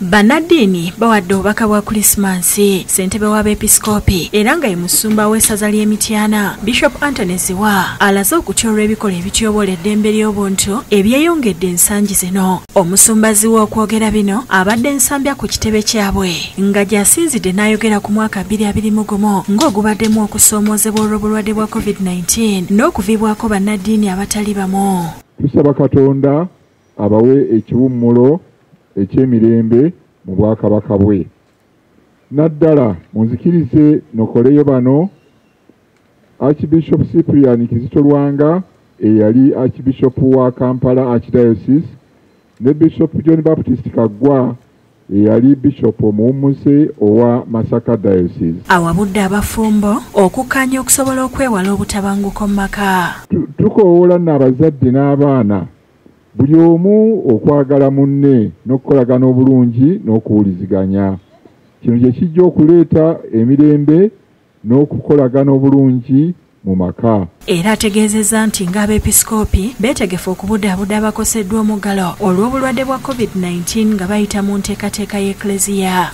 Bannaddiini bawadde obubaka bwa Kulisimasi Ssentebe w'Abepisikoopi era nga ye musumba w'essaza ly'Emityana Bishop Anthony Ziiwa alaze okutyolwa ebikola ebityoboola eddembe ly'obuntu ebyeyongedde ensangi zino. Omusumba Zziwa okwogera bino abadde Nsambya ku kitebe kyabwe nga gy'asinzidde n'ayogera ku mwaka 2021 ng'ogubaddemu okusoomoozebwa olw'obulwadde bwa COVID-19 n'okuviibwako bannaddiini abatali bamu. Tusaba Katonda abawe ekiwummulo ekyemirembe mu bwakabaka bwe. Naddala munzikirize nokoleyo bano Archbishop Cyprian Kizito Lwanga eyali Archbishop wa Kampala Archdiocese ne Bishop John Baptist Kaggwa eyali Bishop omuwummuse owa Masaka Diocese. Awabudde abafumbo okukkaanya okusobola okwewala obutabanguko mu maka. Tukoowoola n'abazadde n'abaana buli omu okwagala munne n'okukolagana obulungi n'okuwuliziganya. Kino kye kijja okuleeta emirembe n'okukolagana obulungi mu maka. Era ategeezezza nti ng'Abepisikoopi beetegefu okubudaabuda abakoseddwa omuggalo olw'obulwadde bwa COVID-19 nga bayita mu nteekateeka y'Eklezia.